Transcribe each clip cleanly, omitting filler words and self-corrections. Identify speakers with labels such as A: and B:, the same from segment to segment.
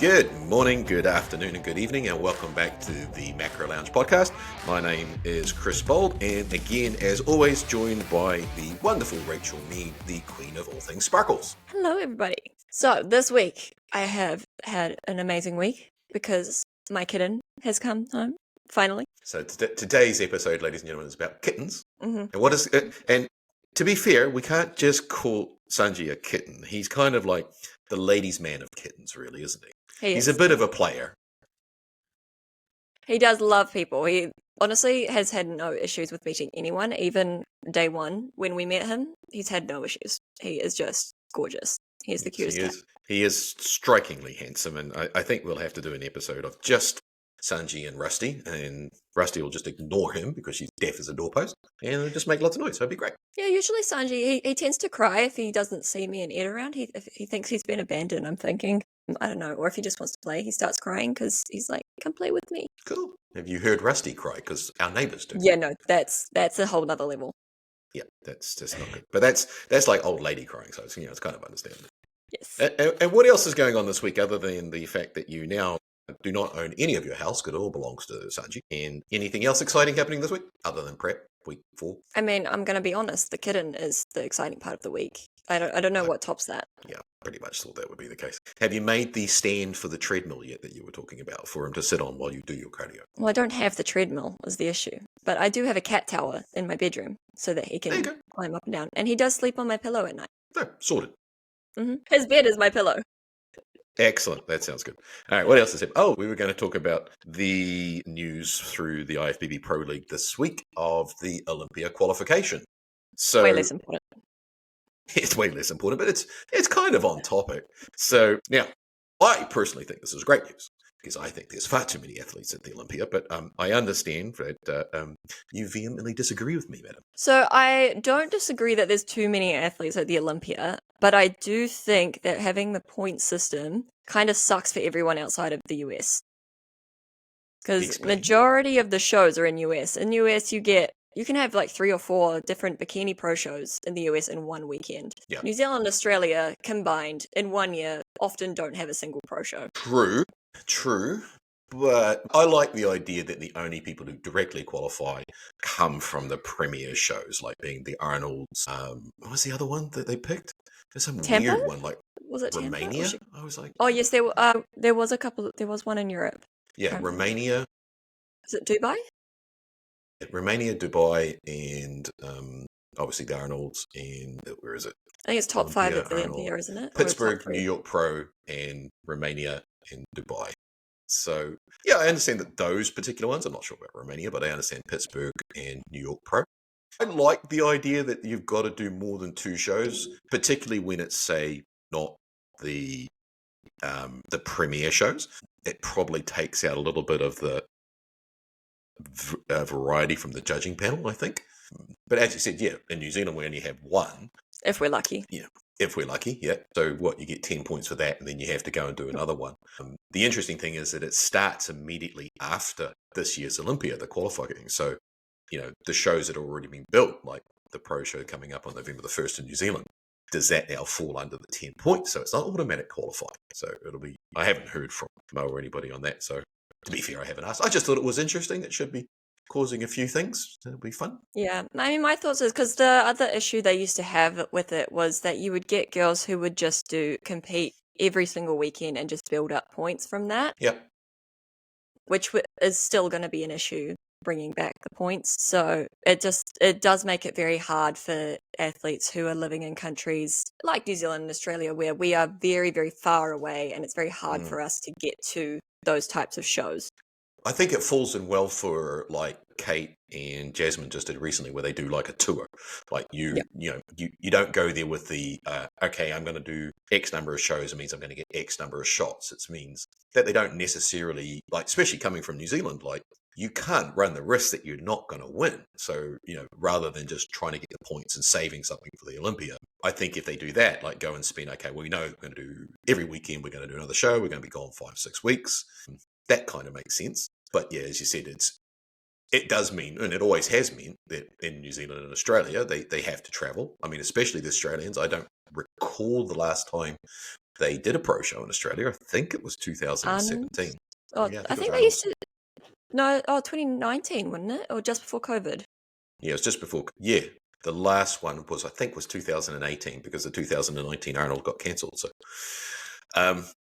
A: Good morning, good afternoon, and good evening, and welcome back to the Macro Lounge podcast. My name is Chris Bold, and again, as always, joined by the wonderful Rachel Mead, the queen of all things sparkles.
B: Hello, everybody. So this week, I have had an amazing week because my kitten has come home, finally.
A: So today's episode, ladies and gentlemen, is about kittens.
B: Mm-hmm.
A: And to be fair, we can't just call Sanji a kitten. He's kind of like the ladies' man of kittens, really, isn't he? He's a bit of a player.
B: He does love people. He honestly has had no issues with meeting anyone, even day one when we met him. He's had no issues. He is just gorgeous. He's the cutest cat.
A: He is strikingly handsome, and I think we'll have to do an episode of just Sanji and Rusty, and Rusty will just ignore him because she's deaf as a doorpost, and it'll just make lots of noise, so it'd be great.
B: Yeah, usually Sanji, he tends to cry if he doesn't see me and Ed around. If he thinks he's been abandoned, I'm thinking. I don't know, or if he just wants to play, he starts crying because he's like, come play with me.
A: Cool. Have you heard Rusty cry? Because our neighbours do.
B: Yeah, no, that's a whole nother level.
A: Yeah, that's just not good. But that's like old lady crying, so it's kind of understandable.
B: Yes.
A: And what else is going on this week other than the fact that you now do not own any of your house because it all belongs to Sanji? And anything else exciting happening this week other than prep week 4?
B: I mean, I'm going to be honest, the kitten is the exciting part of the week. I don't know what tops that.
A: Yeah, pretty much thought that would be the case. Have you made the stand for the treadmill yet that you were talking about for him to sit on while you do your cardio?
B: Well, I don't have the treadmill is the issue, but I do have a cat tower in my bedroom so that he can climb up and down. And he does sleep on my pillow at night.
A: No, sorted.
B: Mm-hmm. His bed is my pillow.
A: Excellent. That sounds good. All right, what else is it? Oh, we were going to talk about the news through the IFBB Pro League this week of the Olympia qualification. So
B: way less important.
A: It's way less important, but it's kind of on topic. So now, I personally think this is great news because I think there's far too many athletes at the Olympia, but I understand that you vehemently disagree with me, madam.
B: So I don't disagree that there's too many athletes at the Olympia, but I do think that having the point system kind of sucks for everyone outside of the US. Because majority of the shows are in US. In US, you can have like 3 or 4 different bikini pro shows in the US in one weekend.
A: Yeah.
B: New Zealand and Australia combined in 1 year often don't have a single pro show.
A: True. But I like the idea that the only people who directly qualify come from the premier shows, like being the Arnold's. What was the other one that they picked? There's some
B: Tampa?
A: weird one, like
B: was it
A: Romania?
B: Tampa?
A: I was like,
B: oh yes, there was a couple. There was one in Europe.
A: Yeah, Romania.
B: Is it Dubai?
A: Romania, Dubai, and obviously the Arnold's, and where is it?
B: I think it's top 5 at the Olympia, isn't it?
A: Pittsburgh, New York Pro, and Romania, and Dubai. So, yeah, I understand that those particular ones, I'm not sure about Romania, but I understand Pittsburgh and New York Pro. I like the idea that you've got to do more than 2 shows, particularly when it's, say, not the premier shows. It probably takes out a little bit of the variety from the judging panel, I think. But as you said, yeah, in New Zealand we only have 1.
B: If we're lucky.
A: Yeah, if we're lucky, yeah. So what, you get 10 points for that, and then you have to go and do another one. The interesting thing is that it starts immediately after this year's Olympia, the qualifying. So, the shows that have already been built, like the pro show coming up on November the 1st in New Zealand, does that now fall under the 10 points? So it's not automatic qualifying. So I haven't heard from Mo or anybody on that. So to be fair, I haven't asked. I just thought it was interesting. It should be causing a few things. It'll be fun.
B: Yeah, I mean, my thoughts is because the other issue they used to have with it was that you would get girls who would just compete every single weekend and just build up points from that.
A: Yep.
B: Which is still going to be an issue, bringing back the points. So it does make it very hard for athletes who are living in countries like New Zealand and Australia, where we are very, very far away, and it's very hard for us to get to those types of shows.
A: I think it falls in well for like Kate and Jasmine just did recently, where they do like a tour. Like you don't go there with the okay, I'm going to do X number of shows. It means I'm going to get X number of shots. It means that they don't necessarily, like, especially coming from New Zealand, like you can't run the risk that you're not going to win. So, rather than just trying to get the points and saving something for the Olympia, I think if they do that, like go and spend, okay, well, we know we're going to do every weekend, we're going to do another show, we're going to be gone 5-6 weeks. That kind of makes sense. But yeah, as you said, it does mean, and it always has meant, that in New Zealand and Australia, they have to travel. I mean, especially the Australians. I don't recall the last time they did a pro show in Australia. I think it was 2017.
B: Oh,
A: Yeah, I
B: I
A: think it was
B: think they
A: Arnold's.
B: used to. No, 2019, wasn't it? Or just before COVID?
A: Yeah, it was just before. Yeah, the last one was, I think, was 2018 because the 2019 Arnold got cancelled. So,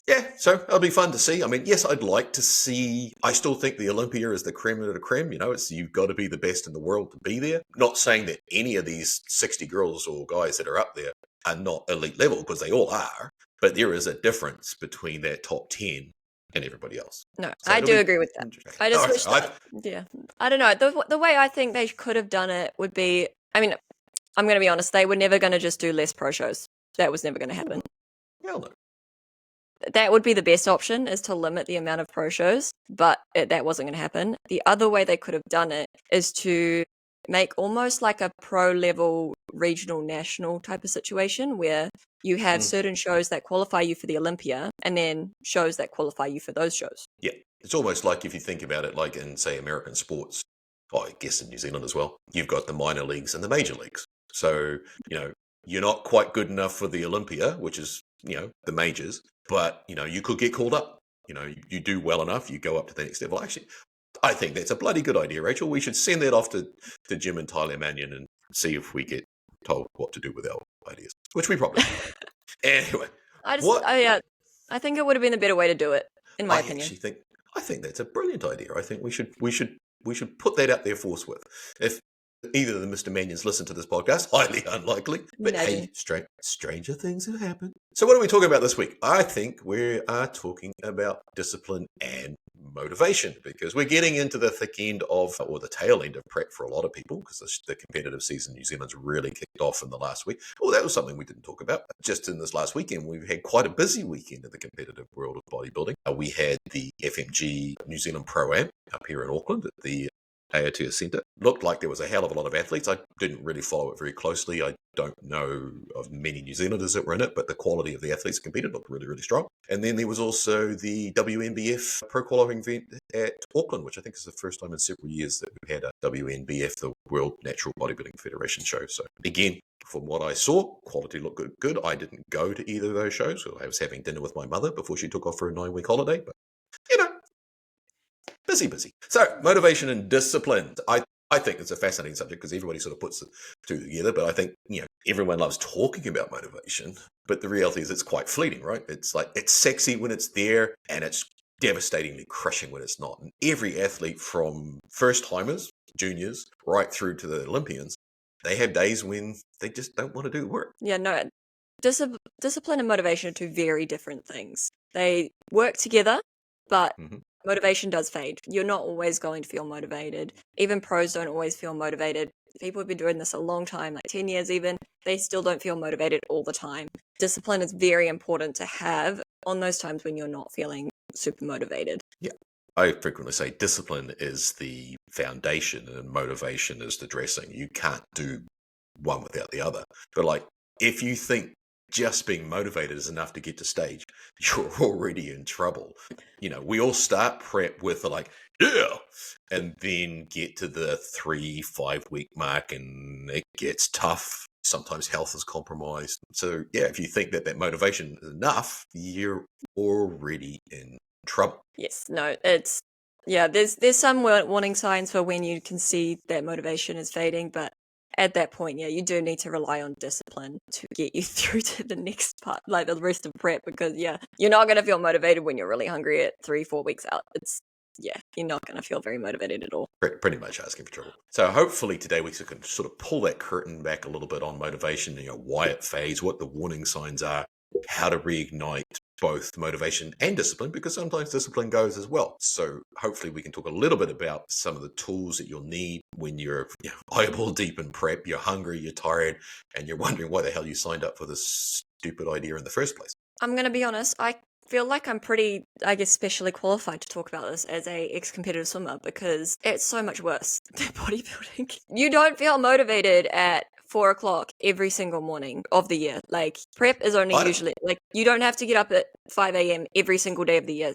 A: yeah, so it'll be fun to see. I mean, yes, I'd like to see. I still think the Olympia is the creme of the creme. You know, it's you've got to be the best in the world to be there. Not saying that any of these 60 girls or guys that are up there are not elite level, because they all are. But there is a difference between that top 10 and everybody else.
B: No,
A: So
B: I
A: it'll
B: do
A: be
B: agree with that.
A: interesting.
B: I just
A: All
B: wish
A: right,
B: that, yeah, I don't know. The way I think they could have done it would be, I mean, I'm going to be honest, they were never going to just do less pro shows. That was never going to happen.
A: hell no.
B: That would be the best option, is to limit the amount of pro shows, but that wasn't going to happen. The other way they could have done it is to make almost like a pro level regional national type of situation where you have certain shows that qualify you for the Olympia and then shows that qualify you for those shows.
A: Yeah, it's almost like if you think about it, like in, say, American sports, I guess in New Zealand as well, you've got the minor leagues and the major leagues. So, you're not quite good enough for the Olympia, which is, the majors, but, you could get called up. You do well enough, you go up to the next level. Actually, I think that's a bloody good idea, Rachel. We should send that off to Jim and Tyler Mannion and see if we get told what to do with our ideas, which we probably will. Anyway,
B: I think it would have been a better way to do it, in my opinion.
A: I think that's a brilliant idea. I think we should put that out there forthwith. If either of the Mr. Manions listen to this podcast, highly unlikely, but hey, stranger things have happened. So what are we talking about this week? I think we are talking about discipline and motivation, because we're getting into the thick end of, or the tail end of prep for a lot of people, because the competitive season in New Zealand's really kicked off in the last week. Well, that was something we didn't talk about. Just in this last weekend, we've had quite a busy weekend in the competitive world of bodybuilding. We had the FMG New Zealand Pro-Am up here in Auckland at the Aotea Centre. Looked like there was a hell of a lot of athletes. I didn't really follow it very closely. I don't know of many New Zealanders that were in it, but the quality of the athletes competed looked really, really strong. And then there was also the WNBF Pro Qualifying event at Auckland, which I think is the first time in several years that we've had a WNBF, the World Natural Bodybuilding Federation show. So again, from what I saw, quality looked good. I didn't go to either of those shows. I was having dinner with my mother before she took off for a 9-week holiday, but busy. So, motivation and discipline. I think it's a fascinating subject because everybody sort of puts the two together, but I think, everyone loves talking about motivation, but the reality is it's quite fleeting, right? It's like, it's sexy when it's there and it's devastatingly crushing when it's not. And every athlete, from first-timers, juniors, right through to the Olympians, they have days when they just don't want to do the work.
B: Yeah, no. Discipline and motivation are two very different things. They work together, but motivation does fade. You're not always going to feel motivated. Even pros don't always feel motivated. People have been doing this a long time, like 10 years even. They still don't feel motivated all the time. Discipline is very important to have on those times when you're not feeling super motivated.
A: Yeah. I frequently say discipline is the foundation and motivation is the dressing. You can't do one without the other. But if you think just being motivated is enough to get to stage, you're already in trouble. We all start prep with and then get to the 3-5 week mark and it gets tough. Sometimes health is compromised. So if you think that motivation is enough, you're already in trouble.
B: Yes, no, there's some warning signs for when you can see that motivation is fading, but at that point, you do need to rely on discipline to get you through to the next part, like the rest of prep, because you're not going to feel motivated when you're really hungry at 3-4 weeks out. You're not going to feel very motivated at all.
A: Pretty much asking for trouble. So hopefully today we can sort of pull that curtain back a little bit on motivation, why it fades, what the warning signs are, how to reignite both motivation and discipline, because sometimes discipline goes as well. So hopefully we can talk a little bit about some of the tools that you'll need when you're eyeball deep in prep, you're hungry, you're tired, and you're wondering why the hell you signed up for this stupid idea in the first place.
B: I'm going to be honest, I feel like I'm pretty, specially qualified to talk about this as a ex-competitive swimmer, because it's so much worse than bodybuilding. You don't feel motivated at 4 o'clock every single morning of the year. Prep is only usually, you don't have to get up at 5 a.m. every single day of the year.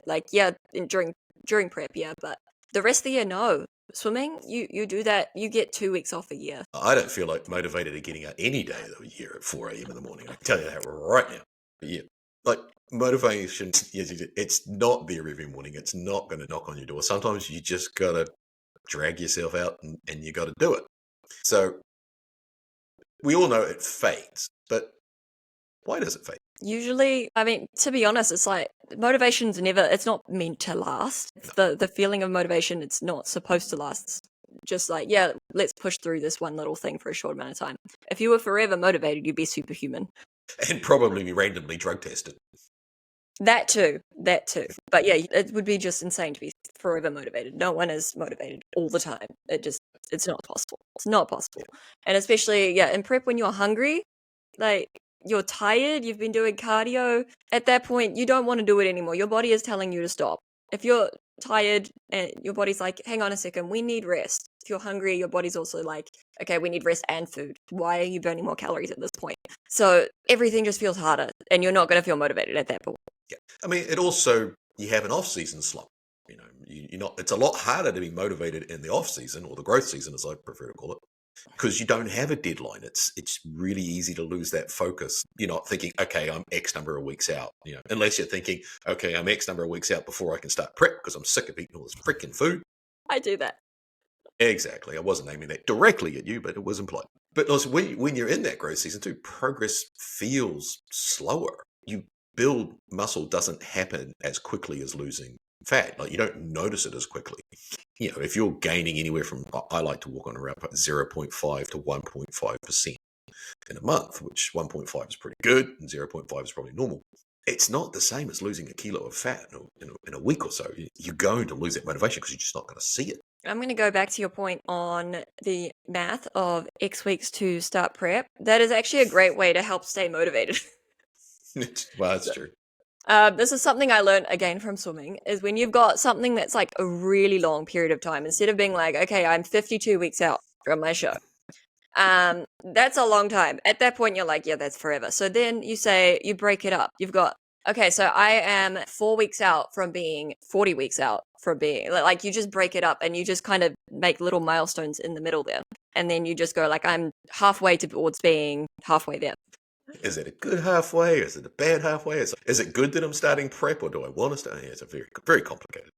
B: During prep, but the rest of the year, no. Swimming, you do that, you get 2 weeks off a year.
A: I don't feel motivated at getting out any day of the year at 4 a.m. in the morning. I can tell you that right now. But motivation, it's not there every morning. It's not going to knock on your door. Sometimes you just got to drag yourself out and you got to do it. So we all know it fades, but why does it fade?
B: Usually, I mean, to be honest, it's like motivation's never, it's not meant to last. It's the feeling of motivation, it's not supposed to last. It's just like, yeah, let's push through this one little thing for a short amount of time. If you were forever motivated, you'd be superhuman.
A: And probably be randomly drug tested.
B: That too. But yeah, it would be just insane to be forever motivated. No one is motivated all the time. It's not possible. It's not possible. And especially, yeah, in prep when you're hungry, like, you're tired, you've been doing cardio, at that point, you don't want to do it anymore. Your body is telling you to stop. If you're tired and your body's like, hang on a second, we need rest. If you're hungry, your body's also like, okay, we need rest and food. Why are you burning more calories at this point? So everything just feels harder and you're not going to feel motivated at that point.
A: Yeah. I mean, it also, you have an off-season slump. You know, you're not, it's a lot harder to be motivated in the off-season, or the growth season, as I prefer to call it, because you don't have a deadline. It's really easy to lose that focus. You're not thinking, okay, I'm X number of weeks out, you know, unless you're thinking, okay, I'm X number of weeks out before I can start prep because I'm sick of eating all this freaking food.
B: I do that.
A: Exactly. I wasn't aiming that directly at you, but it was implied. But also, when you're in that growth season too, progress feels slower. You build muscle doesn't happen as quickly as losing fat. Like, you don't notice it as quickly. You know, if you're gaining anywhere from, I like to walk on around 0.5 to 1.5% in a month, which 1.5 is pretty good and 0.5 is probably normal. It's not the same as losing a kilo of fat in a week or so. You're going to lose that motivation because you're just not going to see it.
B: I'm going to go back to your point on the math of X weeks to start prep. That is actually a great way to help stay motivated.
A: Well, that's true.
B: This is something I learned again from swimming, is when you've got something that's like a really long period of time, instead of being like, okay, I'm 52 weeks out from my show. That's a long time. At that point, you're like, yeah, that's forever. So then you break it up. You've got, okay, so I am 4 weeks out from being 40 weeks out from being, like, you just break it up and you just kind of make little milestones in the middle there. And then you just go like, I'm halfway towards being halfway there.
A: Is it a good halfway? Is it a bad halfway? Is it good that I'm starting prep, or do I want to start? Yeah, it's a very, very complicated.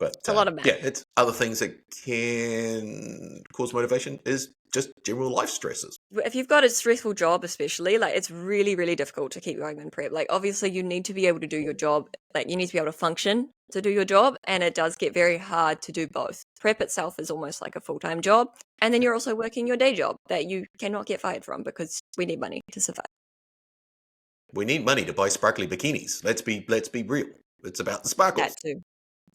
A: But
B: it's a lot of math.
A: Yeah, it's other things that can cause motivation is just general life stresses.
B: If you've got a stressful job, especially, like, it's really, really difficult to keep going in prep. Like, obviously, you need to be able to do your job. Like, you need to be able to function to do your job, and it does get very hard to do both. Prep itself is almost like a full-time job, and then you're also working your day job that you cannot get fired from because we need money to survive.
A: We need money to buy sparkly bikinis. Let's be real. It's about the sparkles.
B: That too.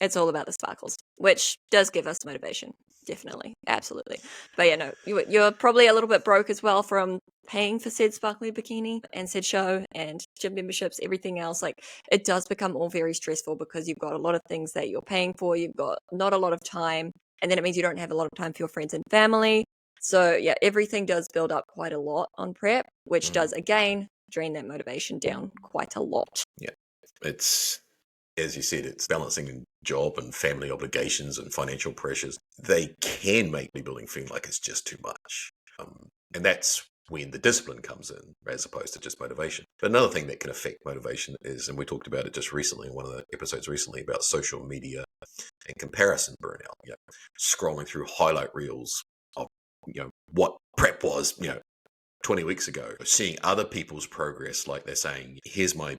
B: It's all about the sparkles, which does give us motivation. Definitely. Absolutely. But yeah, no, you're probably a little bit broke as well from paying for said sparkly bikini and said show and gym memberships, everything else. Like, it does become all very stressful because you've got a lot of things that you're paying for. You've got not a lot of time. And then it means you don't have a lot of time for your friends and family. So yeah, everything does build up quite a lot on prep, which does, again, drain that motivation down quite a lot.
A: Yeah. It's, as you said, it's balancing job and family obligations and financial pressures. They can make bodybuilding feel like it's just too much. And that's when the discipline comes in, as opposed to just motivation. But another thing that can affect motivation is, and we talked about it just recently in one of the episodes recently, about social media and comparison burnout. You know, scrolling through highlight reels of, you know, what prep was, you know, 20 weeks ago, seeing other people's progress, like they're saying, here's my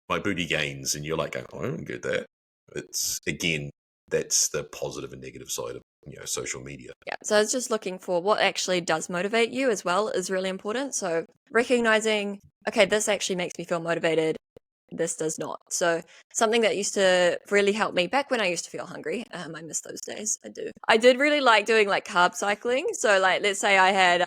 A: booty gains, and you're like, oh, I don't get that. It's, again, that's the positive and negative side of, you know, social media.
B: Yeah, so I was just looking for what actually does motivate you as well is really important. So recognizing, okay, this actually makes me feel motivated, this does not. So something that used to really help me back when I used to feel hungry, I miss those days, I do. I did really like doing like carb cycling. So like, let's say I had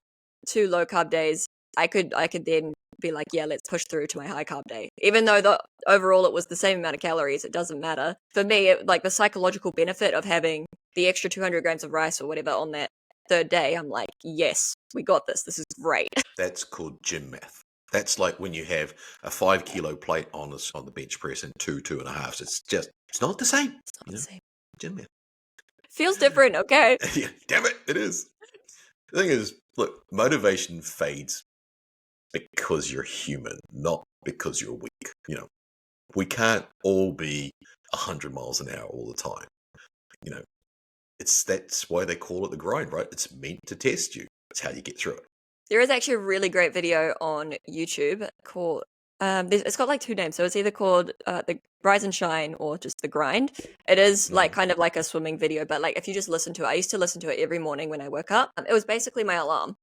B: 2 low carb days, I could then be like, yeah, let's push through to my high carb day. Even though overall it was the same amount of calories, it doesn't matter. For me, like the psychological benefit of having the extra 200 grams of rice or whatever on that third day, I'm like, yes, we got this. This is great.
A: That's called gym math. That's like when you have a 5 kilo plate on the bench press and 2.5. It's not the same.
B: It's not the same.
A: Gym math.
B: Feels different, okay?
A: Yeah, damn it is. The thing is, look, motivation fades because you're human, not because you're weak. You know, We can't all be 100 miles an hour all the time. You know, that's why they call it the grind, right? It's meant to test you. It's how you get through it.
B: There is actually a really great video on YouTube called, it's got like two names. So it's either called the Rise and Shine or just the Grind. It is like kind of like a swimming video, but like if you just listen to it, I used to listen to it every morning when I woke up. It was basically my alarm.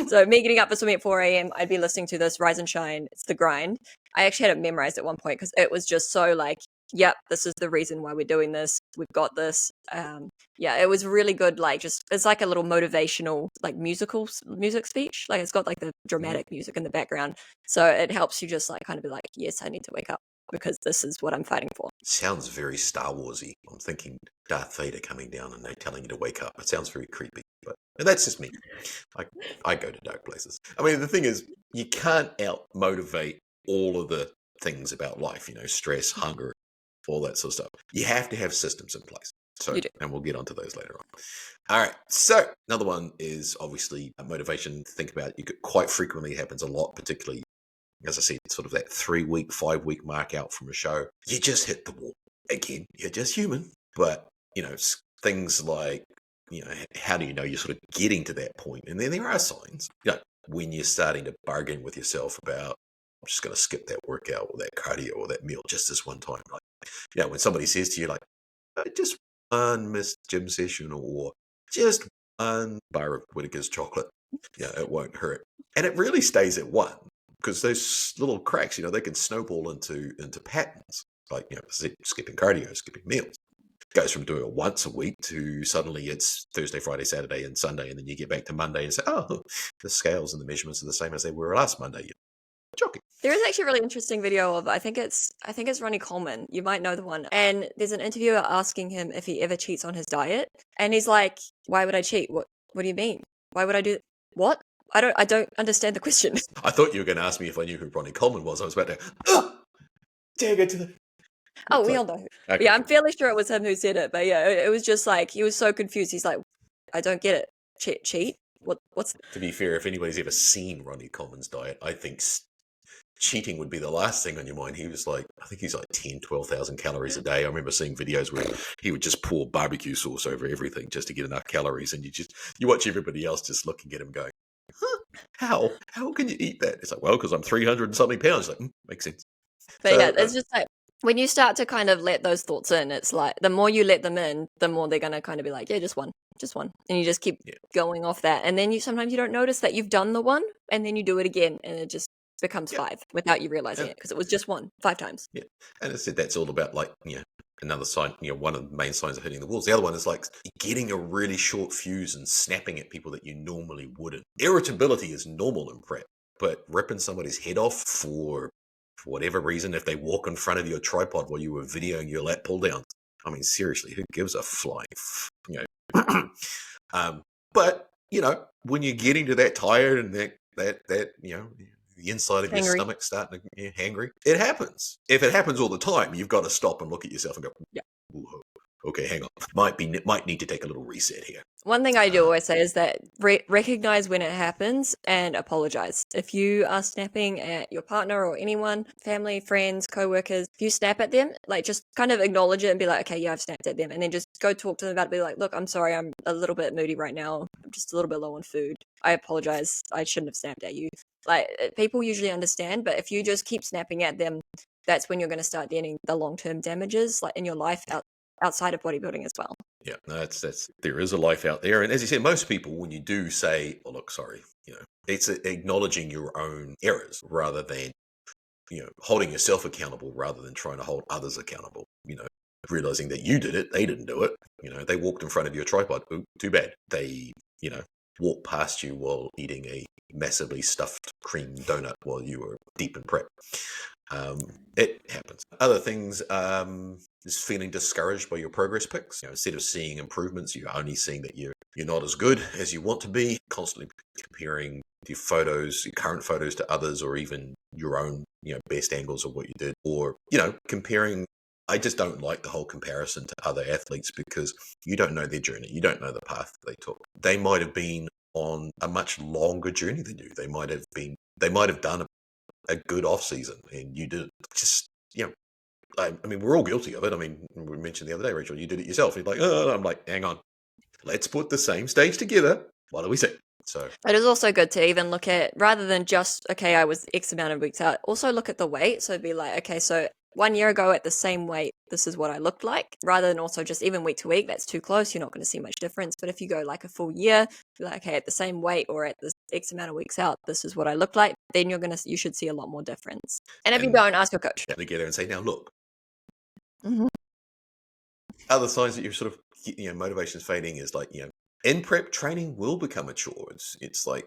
B: So me getting up for swimming at 4 a.m., I'd be listening to this Rise and Shine. It's the Grind. I actually had it memorized at one point because it was just so like, yep, this is the reason why we're doing this. We've got this. Yeah, it was really good. Like, just it's like a little motivational, like music speech. Like, it's got like the dramatic music in the background, so it helps you just like kind of be like, yes, I need to wake up because this is what I'm fighting for.
A: Sounds very Star Warsy. I'm thinking Darth Vader coming down and they're telling you to wake up. It sounds very creepy, but that's just me. I go to dark places. I mean, the thing is, you can't out motivate all of the things about life. You know, stress, hunger, all that sort of stuff. You have to have systems in place. So, and we'll get onto those later on. All right. So another one is obviously motivation. Think about it. Quite frequently happens a lot, particularly, as I said, sort of that 3-week, 5-week mark out from a show. You just hit the wall. Again, you're just human. But, you know, things like, you know, how do you know you're sort of getting to that point? And then there are signs, you know, when you're starting to bargain with yourself about, I'm just going to skip that workout or that cardio or that meal just this one time. Like, you know, when somebody says to you, like, just one missed gym session or just one bar of Whittaker's chocolate, you know, it won't hurt. And it really stays at one because those little cracks, you know, they can snowball into patterns. Like, you know, skipping cardio, skipping meals. Goes from doing it once a week to suddenly it's Thursday, Friday, Saturday, and Sunday, and then you get back to Monday and say, "Oh, the scales and the measurements are the same as they were last Monday." You're jogging.
B: There is actually a really interesting video of I think it's Ronnie Coleman. You might know the one. And there's an interviewer asking him if he ever cheats on his diet, and he's like, "Why would I cheat? What do you mean? Why would I do what? I don't understand the question."
A: I thought you were going to ask me if I knew who Ronnie Coleman was. I was about to. Dare go to the.
B: Oh, we all know. Okay. Yeah, I'm fairly sure it was him who said it, but yeah, it was just like he was so confused. He's like, "I don't get it. Cheat? What's?"
A: To be fair, if anybody's ever seen Ronnie Coleman's diet, I think cheating would be the last thing on your mind. He was like, I think he's like 10, 12,000 calories a day. I remember seeing videos where he would just pour barbecue sauce over everything just to get enough calories, and you watch everybody else just looking at him going, huh, how can you eat that? It's like, well, because I'm 300 and something pounds. Like, makes sense.
B: But so, yeah, it's just like when you start to kind of let those thoughts in, it's like the more you let them in, the more they're going to kind of be like, yeah, just one. And you just keep going off that. And then sometimes you don't notice that you've done the one, and then you do it again, and it just becomes 5 without you realizing it because it was just 5 times.
A: Yeah. And I said that's all about like, you know, another sign, you know, one of the main signs of hitting the walls. The other one is like getting a really short fuse and snapping at people that you normally wouldn't. Irritability is normal in prep, but ripping somebody's head off for whatever reason, if they walk in front of your tripod while you were videoing your lat pull downs, I mean, seriously, who gives a flying, you know? But you know, when you're getting to that tired and that you know, the inside of your stomach starting to get hangry, it happens. If it happens all the time, you've got to stop and look at yourself and go, yeah, okay, hang on, might need to take a little reset here.
B: One thing I do always say is that recognize when it happens and apologize. If you are snapping at your partner or anyone, family, friends, co-workers, if you snap at them, like just kind of acknowledge it and be like, okay, yeah, I've snapped at them. And then just go talk to them about it. Be like, look, I'm sorry, I'm a little bit moody right now. I'm just a little bit low on food. I apologize. I shouldn't have snapped at you. Like people usually understand, but if you just keep snapping at them, that's when you're going to start getting the long-term damages like in your life outside of bodybuilding as well.
A: Yeah, that's there is a life out there. And as you said, most people, when you do say, oh, look, sorry, you know, it's acknowledging your own errors rather than, you know, holding yourself accountable rather than trying to hold others accountable, you know, realizing that you did it, they didn't do it. You know, they walked in front of your tripod. Ooh, too bad. They, you know, walked past you while eating a massively stuffed cream donut while you were deep in prep. It happens. Other things is feeling discouraged by your progress pics. You know, instead of seeing improvements, you're only seeing that you're not as good as you want to be. Constantly comparing your photos, your current photos to others, or even your own, you know, best angles of what you did, or you know, comparing. I just don't like the whole comparison to other athletes because you don't know their journey. You don't know the path they took. They might have been on a much longer journey than you. They might have done a good off season and you did. Just you know, I mean, we're all guilty of it. I mean, we mentioned the other day, Rachel, you did it yourself. You're like, oh, I'm like, hang on, let's put the same stage together. What do we say? So
B: it is also good to even look at, rather than just, okay, I was X amount of weeks out, also look at the weight. So be like, okay, so 1 year ago at the same weight, this is what I looked like, rather than also just even week to week, that's too close, you're not going to see much difference. But if you go like a full year, be like, okay, at the same weight or at this X amount of weeks out, this is what I look like, then you should see a lot more difference. And if you don't, ask your coach.
A: Together and say, now look,
B: mm-hmm.
A: Other signs that you're sort of, motivation's fading is like, in prep, training will become a chore. It's like,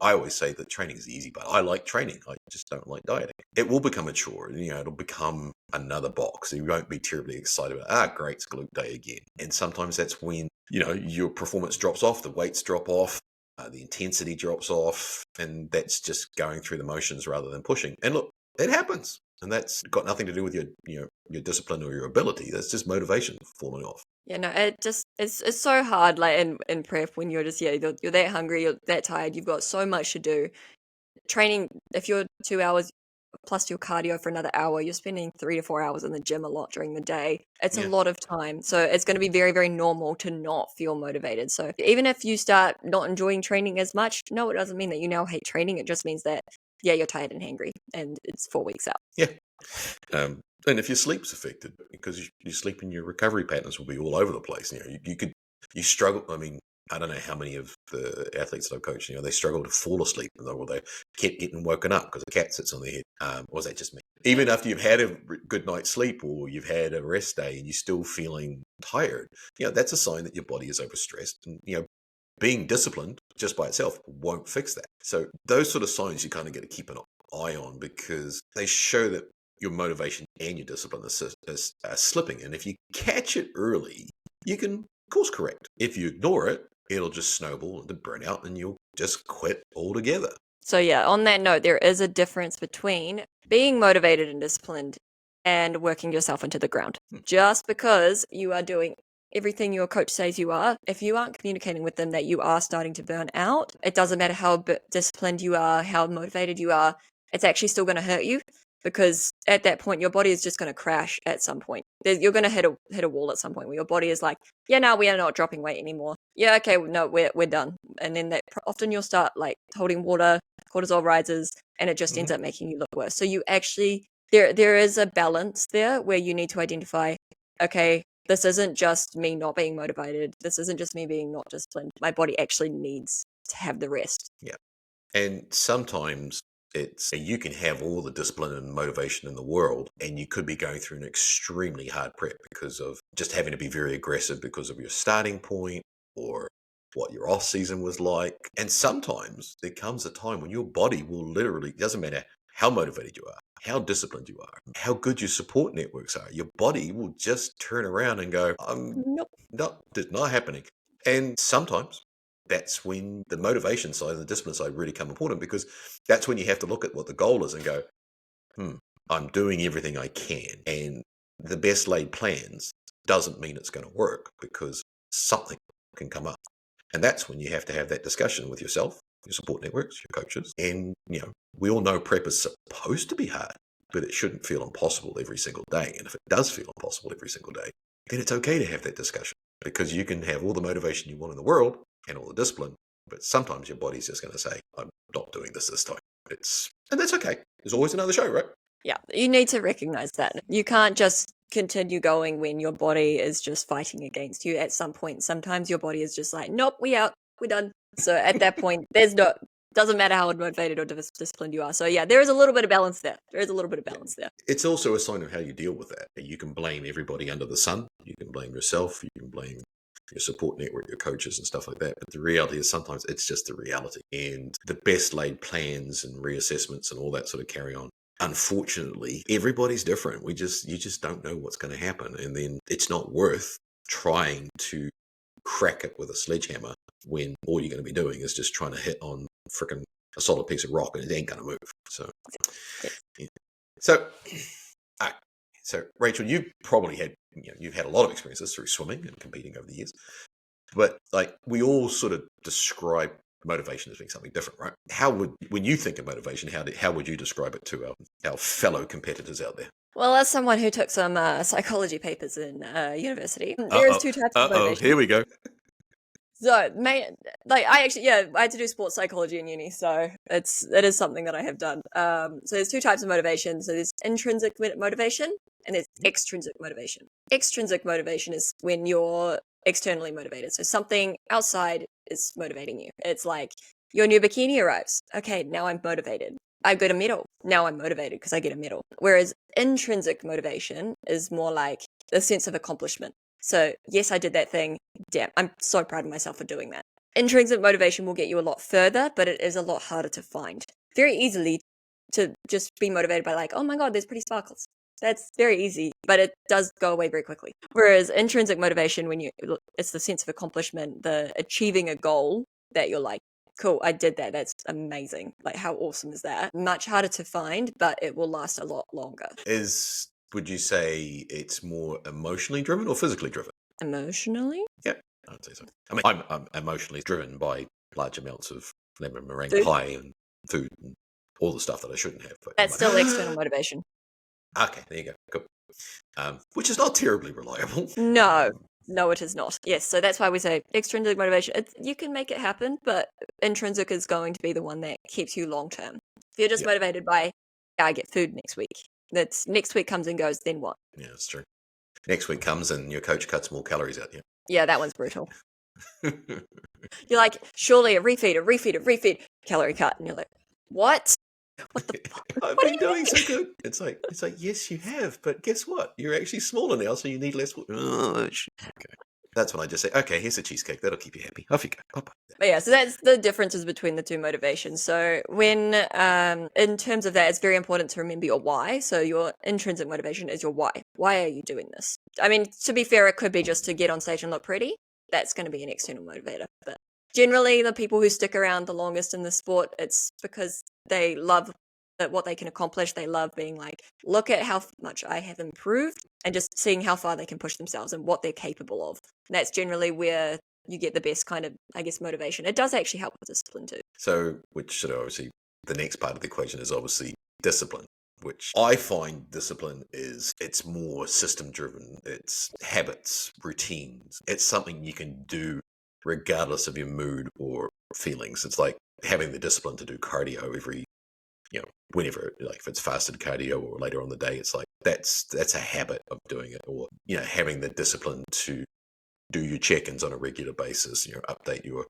A: I always say that training is easy, but I like training. I just don't like dieting. It will become a chore. It'll become another box. You won't be terribly excited about, great, it's glute day again. And sometimes that's when, your performance drops off, the weights drop off, the intensity drops off, and that's just going through the motions rather than pushing. And look, it happens. And that's got nothing to do with your discipline or your ability. That's just motivation falling off.
B: Yeah, no, it's so hard, like in prep, when you're just, you're that hungry, you're that tired, you've got so much to do. Training, if you're 2 hours plus your cardio for another hour, you're spending 3 to 4 hours in the gym a lot during the day. It's a lot of time. So it's going to be very, very normal to not feel motivated. So even if you start not enjoying training as much, no, it doesn't mean that you now hate training. It just means that, you're tired and hangry and it's 4 weeks out.
A: Yeah. And if your sleep's affected, because your sleep and your recovery patterns will be all over the place. You struggle. I mean, I don't know how many of the athletes that I've coached, they struggle to fall asleep, or they kept getting woken up because a cat sits on their head. Or was that just me? Even after you've had a good night's sleep or you've had a rest day and you're still feeling tired, that's a sign that your body is overstressed. And, being disciplined just by itself won't fix that. So those sort of signs you kind of get to keep an eye on, because they show that your motivation and your discipline are slipping. And if you catch it early, you can course correct. If you ignore it, it'll just snowball into burnout and you'll just quit altogether.
B: So on that note, there is a difference between being motivated and disciplined and working yourself into the ground. Just because you are doing everything your coach says you are, if you aren't communicating with them that you are starting to burn out, it doesn't matter how disciplined you are, how motivated you are, it's actually still going to hurt you, because at that point your body is just going to crash at some point. You're going to hit a wall at some point where your body is like, no, we are not dropping weight anymore. Yeah, okay, no, we're done. And then often you'll start like holding water, cortisol rises, and it just ends up making you look worse. So you actually, there is a balance there where you need to identify, okay, this isn't just me not being motivated. This isn't just me being not disciplined. My body actually needs to have the rest.
A: Yeah. And sometimes you can have all the discipline and motivation in the world, and you could be going through an extremely hard prep because of just having to be very aggressive because of your starting point or what your off season was like. And sometimes there comes a time when your body will literally, doesn't matter how motivated you are, how disciplined you are, how good your support networks are, your body will just turn around and go,
B: Nope.
A: not happening. And sometimes that's when the motivation side and the discipline side really come important, because that's when you have to look at what the goal is and go, I'm doing everything I can. And the best laid plans doesn't mean it's going to work, because something can come up. And that's when you have to have that discussion with yourself, your support networks, your coaches. And, we all know prep is supposed to be hard, but it shouldn't feel impossible every single day. And if it does feel impossible every single day, then it's okay to have that discussion, because you can have all the motivation you want in the world and all the discipline, but sometimes your body's just going to say, I'm not doing this time. And that's okay. There's always another show, right?
B: Yeah, you need to recognize that. You can't just continue going when your body is just fighting against you. At some point, sometimes your body is just like, nope, we out, we're done. So at that point, doesn't matter how motivated or disciplined you are. So there is a little bit of balance there.
A: It's also a sign of how you deal with that. You can blame everybody under the sun. You can blame yourself. You can blame your support network, your coaches and stuff like that. But the reality is sometimes it's just the reality. And the best laid plans and reassessments and all that sort of carry on, unfortunately, everybody's different. You just don't know what's going to happen. And then it's not worth trying to crack it with a sledgehammer when all you're going to be doing is just trying to hit on freaking a solid piece of rock, and it ain't going to move. So, yeah. So Rachel, you've probably had, you've had a lot of experiences through swimming and competing over the years, but like we all sort of describe motivation as being something different, right? When you think of motivation, how would you describe it to our fellow competitors out there?
B: Well, as someone who took some psychology papers in university, there is two types of motivation.
A: Here we go.
B: So, I had to do sports psychology in uni, so it is something that I have done. So there's two types of motivation. So there's intrinsic motivation and there's extrinsic motivation. Extrinsic motivation is when you're externally motivated. So something outside is motivating you. It's like your new bikini arrives. Okay, now I'm motivated. I got a medal. Now I'm motivated because I get a medal. Whereas intrinsic motivation is more like a sense of accomplishment. So, yes, I did that thing. Damn, I'm so proud of myself for doing that. Intrinsic motivation will get you a lot further, but it is a lot harder to find. Very easily to just be motivated by like, oh my god, there's pretty sparkles. That's very easy, but it does go away very quickly. Whereas intrinsic motivation, it's the sense of accomplishment, the achieving a goal that you're like, cool, I did that. That's amazing. Like, how awesome is that? Much harder to find, but it will last a lot longer.
A: Would you say it's more emotionally driven or physically driven?
B: Emotionally?
A: Yeah, I'd say so. I mean, I'm emotionally driven by large amounts of lemon meringue pie and food and all the stuff that I shouldn't have. But
B: that's still external motivation.
A: Okay, there you go. Cool. Which is not terribly reliable.
B: No, it is not. Yes, so that's why we say extrinsic motivation. You can make it happen, but intrinsic is going to be the one that keeps you long term. If you're just motivated by, I get food next week. That's next week comes and goes, then what?
A: Yeah, that's true. Next week comes and your coach cuts more calories out.
B: Yeah, that one's brutal. You're like, surely a refeed, calorie cut, and you're like, what? What the fuck?
A: I've been doing so good. It's like, yes, you have, but guess what? You're actually smaller now, so you need less. Okay. That's when I just say, okay, here's a cheesecake. That'll keep you happy. Off you go. Bye-bye.
B: But yeah, so that's the differences between the two motivations. So when, in terms of that, it's very important to remember your why. So your intrinsic motivation is your why. Why are you doing this? I mean, to be fair, it could be just to get on stage and look pretty. That's going to be an external motivator. But generally, the people who stick around the longest in the sport, it's because they love what they can accomplish. They love being like, look at how much I have improved and just seeing how far they can push themselves and what they're capable of. And that's generally where you get the best kind of, I guess, motivation. It does actually help with discipline too.
A: So, which sort of obviously, the next part of the equation is obviously discipline, which I find discipline it's more system driven. It's habits, routines. It's something you can do regardless of your mood or feelings. It's like having the discipline to do cardio every, whenever, like if it's fasted cardio or later on the day, it's like that's a habit of doing it, or having the discipline to do your check-ins on a regular basis, update your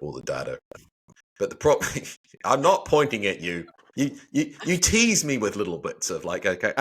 A: all the data. But the problem, I'm not pointing at you. You tease me with little bits of like, okay,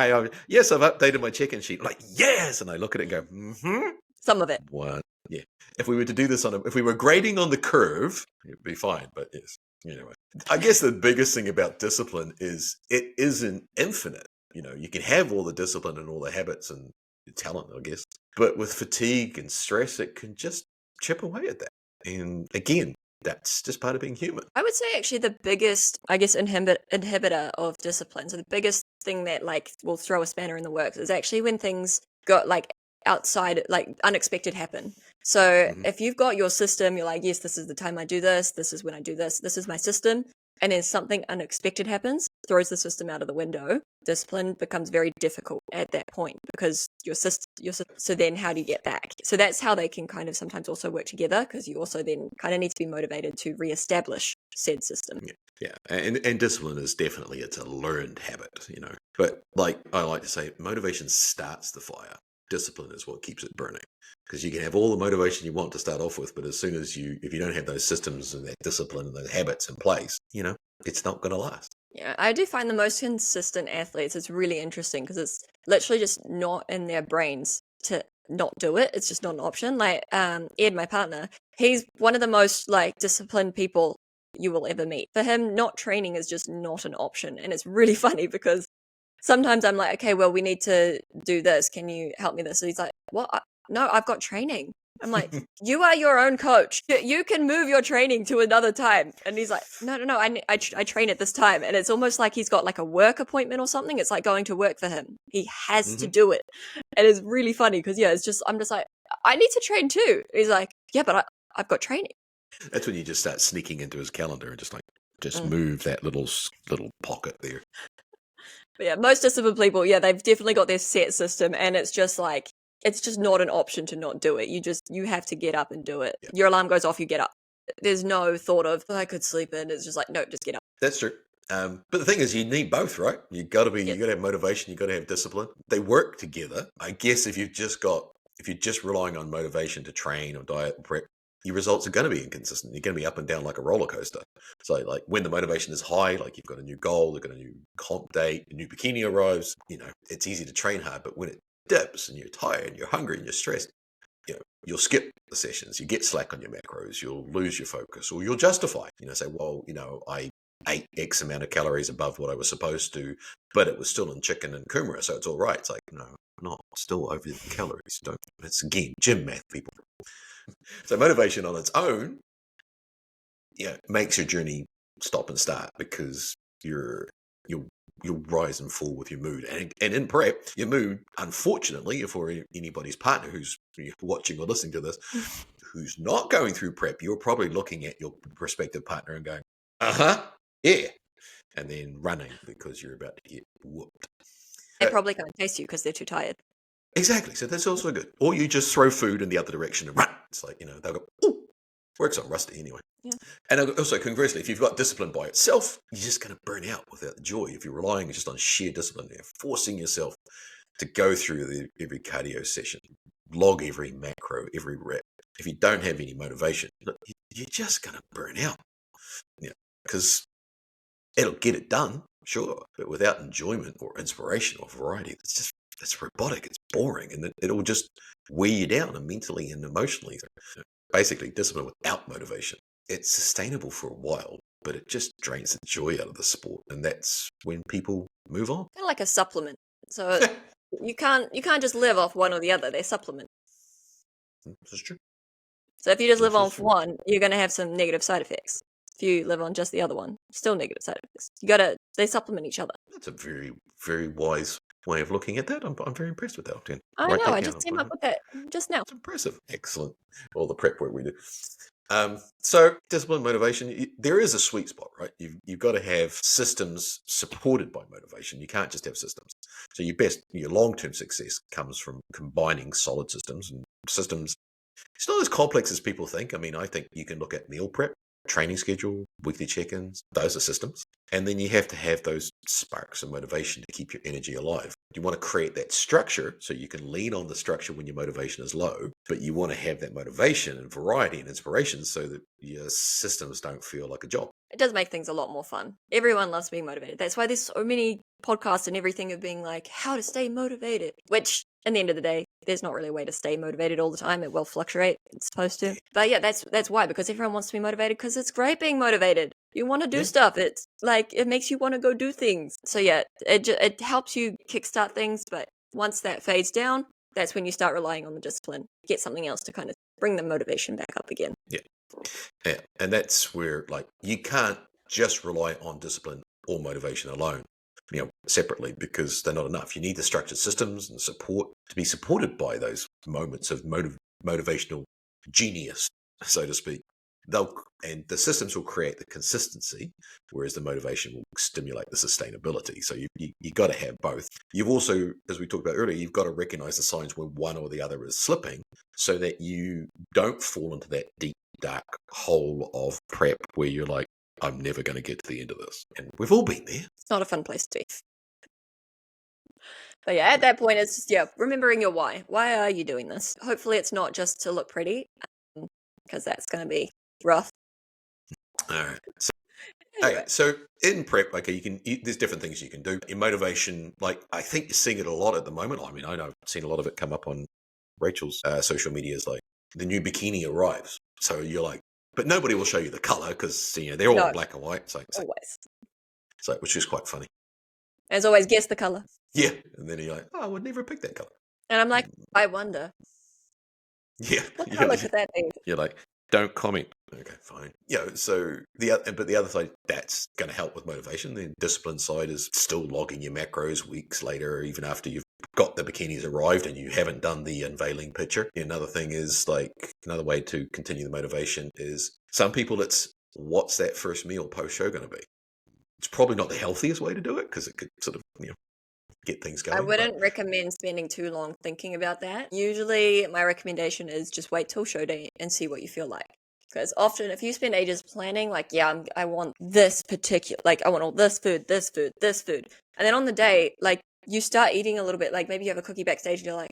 A: yes, I've updated my check-in sheet. I'm like, yes, and I look at it and go,
B: some of it.
A: What? Yeah. If we were to do this if we were grading on the curve, it'd be fine. But yes. Anyway, I guess the biggest thing about discipline is it isn't infinite. You can have all the discipline and all the habits and talent, I guess. But with fatigue and stress, it can just chip away at that. And again, that's just part of being human.
B: I would say actually the biggest, I guess, inhibitor of discipline, so the biggest thing that like will throw a spanner in the works is actually when things got like outside, like unexpected happen. So if you've got your system, you're like, yes, this is the time I do this is when I do this is my system, and then something unexpected happens, throws the system out of the window, discipline becomes very difficult at that point because your system, so then how do you get back? So that's how they can kind of sometimes also work together, because you also then kind of need to be motivated to reestablish said system.
A: Yeah. And discipline is definitely, it's a learned habit, But like I like to say, motivation starts the fire. Discipline is what keeps it burning, because you can have all the motivation you want to start off with, but as soon as if you don't have those systems and that discipline and those habits in place, it's not going to last.
B: Yeah, I do find the most consistent athletes, it's really interesting because it's literally just not in their brains to not do it. It's just not an option. Like Ed, my partner, he's one of the most like disciplined people you will ever meet. For him, not training is just not an option. And it's really funny because sometimes I'm like, okay, well, we need to do this. Can you help me this? So he's like, what? No, I've got training. I'm like, you are your own coach. You can move your training to another time. And he's like, no, I train at this time. And it's almost like he's got like a work appointment or something. It's like going to work for him. He has to do it. And it's really funny because, I'm just like, I need to train too. He's like, yeah, but I've got training.
A: That's when you just start sneaking into his calendar and just move that little pocket there.
B: But yeah, most disciplined people, yeah, they've definitely got their set system, and it's just like, it's just not an option to not do it. You have to get up and do it.
A: Yeah.
B: Your alarm goes off, you get up. There's no thought of, I could sleep in. It's just like, no, just get up.
A: That's true. But the thing is, you need both, right? You got to have motivation. You got to have discipline. They work together. I guess if you're just relying on motivation to train or diet and prep, your results are going to be inconsistent. You're going to be up and down like a roller coaster. So, like when the motivation is high, like you've got a new goal, you've got a new comp date, a new bikini arrives. It's easy to train hard, but when it dips and you're tired and you're hungry and you're stressed, you'll skip the sessions. You get slack on your macros. You'll lose your focus, or you'll justify. Say, well, I ate X amount of calories above what I was supposed to, but it was still in chicken and kumara, so it's all right. It's like, no, not still over the calories. Don't. It's again gym math, people. So motivation on its own, makes your journey stop and start because you'll rise and fall with your mood. And in prep, your mood, unfortunately, if for anybody's partner who's watching or listening to this, who's not going through prep, you're probably looking at your prospective partner and going, yeah, and then running because you're about to get whooped.
B: They probably can't taste you because they're too tired.
A: Exactly. So that's also good. Or you just throw food in the other direction and run. It's like, they'll go, ooh, works on Rusty anyway.
B: Yeah.
A: And also, conversely, if you've got discipline by itself, you're just going to burn out without the joy. If you're relying just on sheer discipline, you're forcing yourself to go through every cardio session, log every macro, every rep. If you don't have any motivation, you're just going to burn out. Because it'll get it done, sure, but without enjoyment or inspiration or variety, it's robotic, it's boring, and it'll just wear you down mentally and emotionally. Basically, discipline without motivation. It's sustainable for a while, but it just drains the joy out of the sport, and that's when people move on.
B: Kind of like a supplement. So you can't just live off one or the other. They're supplements.
A: That's true.
B: So if you just live off one, you're going to have some negative side effects. If you live on just the other one, still negative side effects. They supplement each other.
A: That's a very, very wise way of looking at that. I'm very impressed with that.
B: I know, I just came up with that just now.
A: It's impressive. Excellent. All the prep work we do. So discipline, motivation, there is a sweet spot, right? You've got to have systems supported by motivation. You can't just have systems. So your long-term success comes from combining solid systems and systems. It's not as complex as people think. I mean, I think you can look at meal prep, training schedule, weekly check-ins. Those are systems. And then you have to have those sparks of motivation to keep your energy alive. You want to create that structure so you can lean on the structure when your motivation is low, but you want to have that motivation and variety and inspiration so that your systems don't feel like a job.
B: It does make things a lot more fun. Everyone loves being motivated. That's why there's so many podcasts and everything of being like, how to stay motivated, which at the end of the day, there's not really a way to stay motivated all the time. It will fluctuate. It's supposed to. But yeah, that's why, because everyone wants to be motivated because it's great being motivated. You want to do stuff. It's like, it makes you want to go do things. So yeah, it helps you kickstart things. But once that fades down, that's when you start relying on the discipline. Get something else to kind of bring the motivation back up again.
A: Yeah. And that's where, you can't just rely on discipline or motivation alone, separately, because they're not enough. You need the structured systems and support to be supported by those moments of motivational genius, so to speak. And the systems will create the consistency, whereas the motivation will stimulate the sustainability. So you got to have both. You've also, as we talked about earlier, you've got to recognize the signs where one or the other is slipping so that you don't fall into that deep, dark hole of prep where you're like, I'm never going to get to the end of this. And we've all been there.
B: It's not a fun place to be. But yeah, at that point, it's just, remembering your why. Why are you doing this? Hopefully it's not just to look pretty, because that's going to be rough.
A: All right. So in prep, there's different things you can do. In motivation, I think you're seeing it a lot at the moment. I mean, I know I've seen a lot of it come up on Rachel's social medias, like the new bikini arrives. So you're like, but nobody will show you the color because they're all black and white.
B: Always.
A: Which is quite funny.
B: As always, guess the color.
A: Yeah, and then you're like, I would never pick that color.
B: And I'm like, I wonder.
A: Yeah.
B: What color could that be?
A: You're like, don't comment. Okay, fine. So but the other side, that's going to help with motivation. The discipline side is still logging your macros weeks later, even after you've got the bikinis arrived and you haven't done the unveiling picture. Another thing is another way to continue the motivation is some people it's what's that first meal post show going to be? It's probably not the healthiest way to do it because it could sort of get things
B: I
A: going.
B: wouldn't recommend spending too long thinking about that. Usually, my recommendation is just wait till show day and see what you feel like. Because often, if you spend ages planning, like, yeah, I want this particular, like, I want all this food, this food, this food. And then on the day, like, you start eating a little bit, like, maybe you have a cookie backstage and you're like,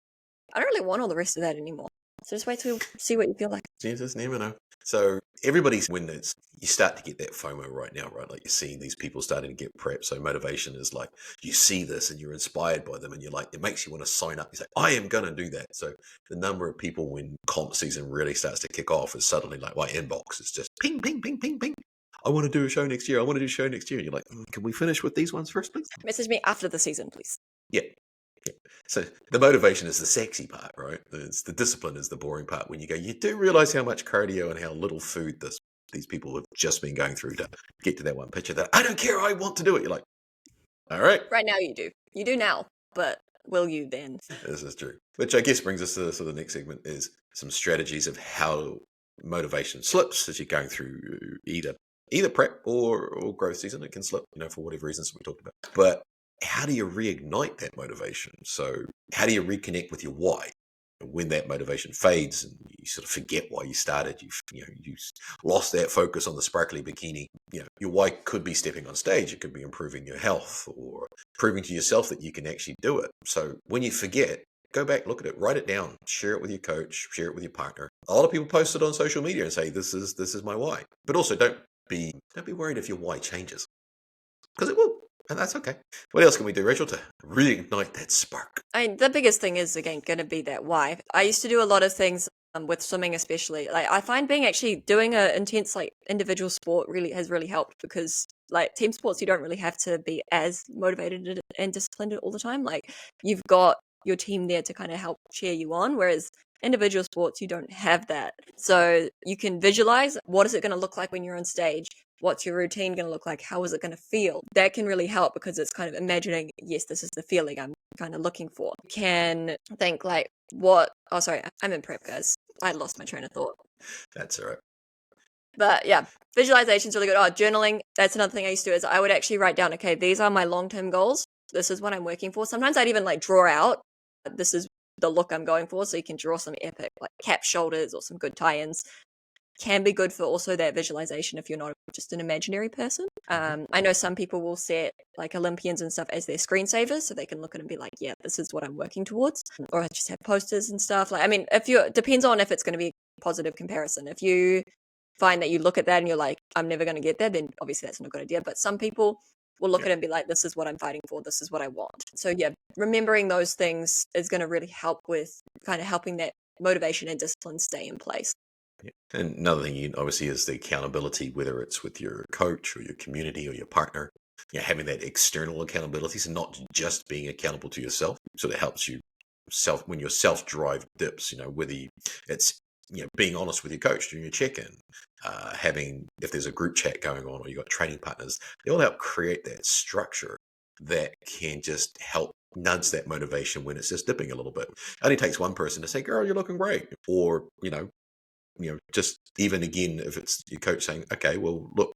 B: I don't really want all the rest of that anymore. So just wait till see what you feel like.
A: You just never know. So everybody's when it's you start to get that FOMO right now, right? Like you're seeing these people starting to get prepped. So motivation is like you see this and you're inspired by them, and you're like it makes you want to sign up. You say, I am gonna do that. So the number of people when comp season really starts to kick off is suddenly like my inbox is just ping, ping, ping, ping, ping. I want to do a show next year. I want to do a show next year. And you're like, can we finish with these ones first, please?
B: Message me after the season, please.
A: Yeah. So the motivation is the sexy part, right? It's the discipline is the boring part. When you go, you do realize how much cardio and how little food these people have just been going through to get to that one picture that I don't care, I want to do it. You're like, all right.
B: Right now you do. You do now, but will you then?
A: This is true. Which I guess brings us to the next segment is some strategies of how motivation slips as you're going through either prep or growth season. It can slip, for whatever reasons we talked about. But how do you reignite that motivation? So how do you reconnect with your why when that motivation fades and you sort of forget why you started? You lost that focus on the sparkly bikini. Your why could be stepping on stage. It could be improving your health or proving to yourself that you can actually do it. So when you forget, go back, look at it, write it down, share it with your coach, share it with your partner. A lot of people post it on social media and say, this is my why. But also don't be worried if your why changes, because it will. And that's okay. What else can we do, Rachel, to reignite that spark?
B: The biggest thing is, again, going to be that why. I used to do a lot of things with swimming, especially. Like, I find doing an intense, like, individual sport has really helped because, like, team sports, you don't really have to be as motivated and disciplined all the time. Like, you've got your team there to kind of help cheer you on, whereas individual sports, you don't have that. So you can visualize what is it going to look like when you're on stage. What's your routine going to look like? How is it going to feel? That can really help because it's kind of imagining, yes, this is the feeling I'm kind of looking for. You can think like, I'm in prep, guys. I lost my train of thought.
A: That's all right.
B: But yeah, visualization's really good. Journaling, that's another thing I used to do is I would actually write down, okay, these are my long-term goals. This is what I'm working for. Sometimes I'd even like draw out, this is the look I'm going for. So you can draw some epic like cap shoulders or some good tie-ins. Can be good for also that visualization if you're not just an imaginary person. I know some people will set like Olympians and stuff as their screensavers so they can look at it and be like, yeah, this is what I'm working towards. Or I just have posters and stuff. Like, I mean, depends on if it's going to be a positive comparison. If you find that you look at that and you're like, I'm never going to get there, then obviously that's not a good idea. But some people will look at it and be like, this is what I'm fighting for. This is what I want. So yeah, remembering those things is going to really help with kind of helping that motivation and discipline stay in place.
A: Yeah. And another thing, obviously, is the accountability, whether it's with your coach or your community or your partner. Having that external accountability, so not just being accountable to yourself. So that helps you when your self-drive dips. Whether it's being honest with your coach during your check-in, having if there's a group chat going on or you got training partners, they all help create that structure that can just help nudge that motivation when it's just dipping a little bit. It only takes one person to say, "Girl, you're looking great," or just even again, if it's your coach saying, okay, well, look,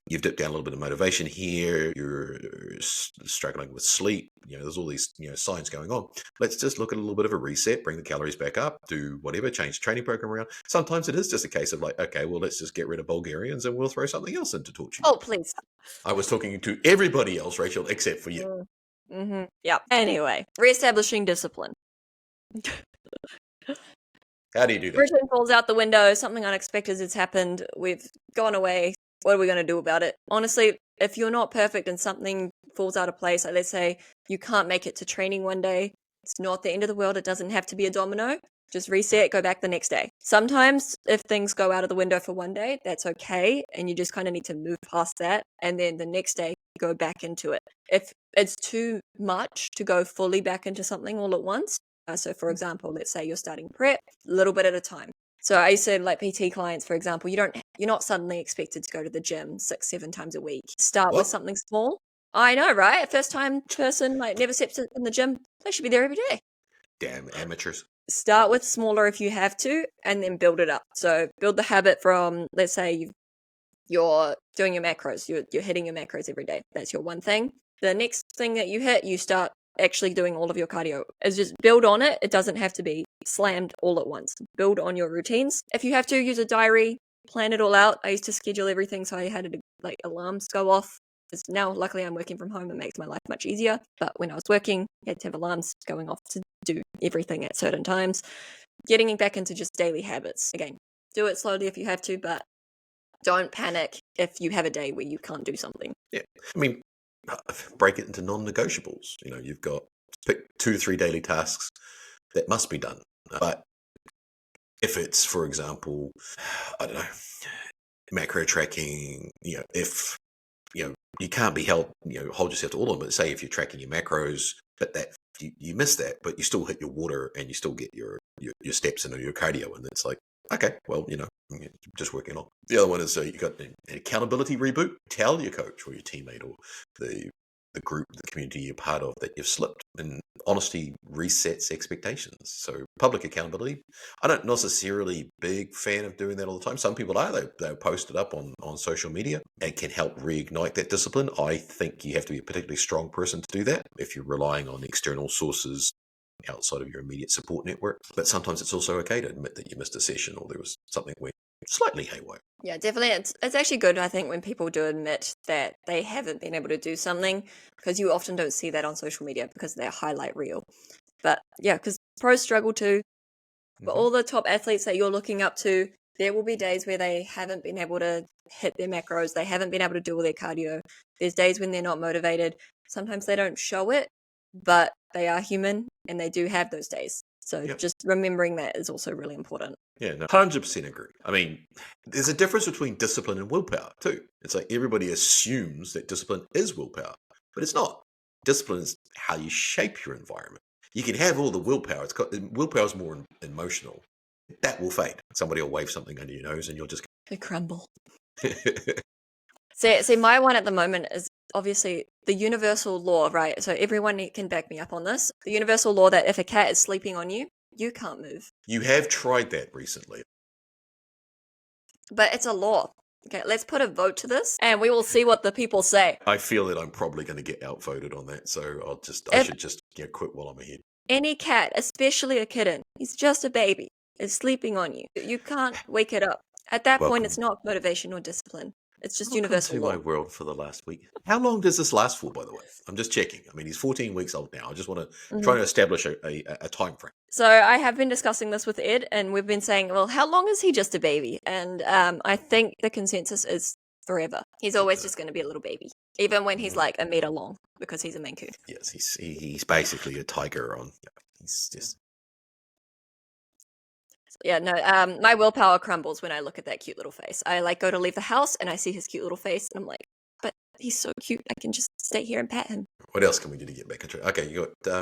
A: you've dipped down a little bit of motivation here, you're struggling with sleep, there's all these, signs going on. Let's just look at a little bit of a reset, bring the calories back up, do whatever, change the training program around. Sometimes it is just a case of like, okay, well, let's just get rid of Bulgarians and we'll throw something else in to torture you.
B: Oh, please.
A: I was talking to everybody else, Rachel, except for you.
B: Mm-hmm. Yeah. Anyway, reestablishing discipline.
A: How do you do that?
B: Routine falls out the window. Something unexpected has happened. We've gone away. What are we going to do about it? Honestly, if you're not perfect and something falls out of place, like let's say you can't make it to training one day, it's not the end of the world. It doesn't have to be a domino. Just reset, go back the next day. Sometimes if things go out of the window for one day, that's okay. And you just kind of need to move past that. And then the next day, go back into it. If it's too much to go fully back into something all at once, so for example, let's say you're starting prep, a little bit at a time. So I said, like PT clients, for example, you're not suddenly expected to go to the gym 6-7 times a week. Start with something small. I know, right? A first time person, like never steps in the gym, they should be there every day.
A: Damn amateurs.
B: Start with smaller if you have to, and then build it up. So build the habit from, let's say you're doing your macros, you're hitting your macros every day. That's your one thing. The next thing that you hit, you start actually doing all of your cardio. Is just build on it. It doesn't have to be slammed all at once. Build on your routines. If you have to, use a diary, plan it all out. I used to schedule everything, so I had alarms go off. Because now, luckily, I'm working from home. It makes my life much easier. But when I was working, I had to have alarms going off to do everything at certain times. Getting back into just daily habits. Again, do it slowly if you have to, but don't panic if you have a day where you can't do something.
A: Yeah. I mean, break it into non-negotiables. You've got pick 2 to 3 daily tasks that must be done. But if it's, for example, I don't know, macro tracking, if you can't be held, hold yourself to all of them. But say if you're tracking your macros, but that you miss that, but you still hit your water and you still get your steps in or your cardio, and it's like, okay, well, just working on. The other one is you got an accountability reboot. Tell your coach or your teammate or the group, the community you're part of that you've slipped, and honesty resets expectations. So public accountability. I don't necessarily big fan of doing that all the time. Some people are. They'll post it up on social media and can help reignite that discipline. I think you have to be a particularly strong person to do that if you're relying on external sources outside of your immediate support network. But sometimes it's also okay to admit that you missed a session or there was something where slightly haywire.
B: Yeah, definitely. It's actually good, I think, when people do admit that they haven't been able to do something, because you often don't see that on social media because they're highlight reel. But yeah, because pros struggle too. But all the top athletes that you're looking up to, there will be days where they haven't been able to hit their macros. They haven't been able to do all their cardio. There's days when they're not motivated. Sometimes they don't show it, but they are human and they do have those days. So just remembering that is also really important.
A: Yeah, no, 100% agree. I mean, there's a difference between discipline and willpower too. It's like everybody assumes that discipline is willpower, but it's not. Discipline is how you shape your environment. You can have all the willpower. Willpower is more emotional. That will fade. Somebody will wave something under your nose and you'll just
B: crumble. See, my one at the moment is obviously the universal law, right? So everyone can back me up on this. The universal law that if a cat is sleeping on you, you can't move.
A: You have tried that recently.
B: But it's a law. Okay, let's put a vote to this and we will see what the people say.
A: I feel that I'm probably going to get outvoted on that, so I should just quit while I'm ahead.
B: Any cat, especially a kitten, he's just a baby, is sleeping on you. You can't wake it up. At that point, it's not motivation or discipline. It's just universal law.
A: Welcome to my world for the last week. How long does this last for, by the way? I'm just checking. I mean, he's 14 weeks old now. I just want to try to establish a time frame.
B: So I have been discussing this with Ed, and we've been saying, well, how long is he just a baby? And I think the consensus is forever. He's always just going to be a little baby, even when he's like a meter long, because he's a Maine Coon.
A: Yes, he's basically a tiger on. He's just.
B: Yeah, no, my willpower crumbles when I look at that cute little face. I go to leave the house and I see his cute little face and I'm like, but he's so cute. I can just stay here and pet him.
A: What else can we do to get back on track? Okay, you got.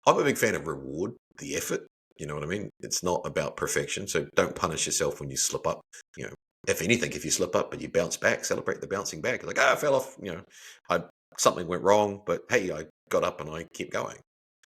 A: I'm a big fan of reward the effort. You know what I mean? It's not about perfection, so don't punish yourself when you slip up. If anything, if you slip up but you bounce back, celebrate the bouncing back. Like, I fell off. Something went wrong, but hey, I got up and I kept going.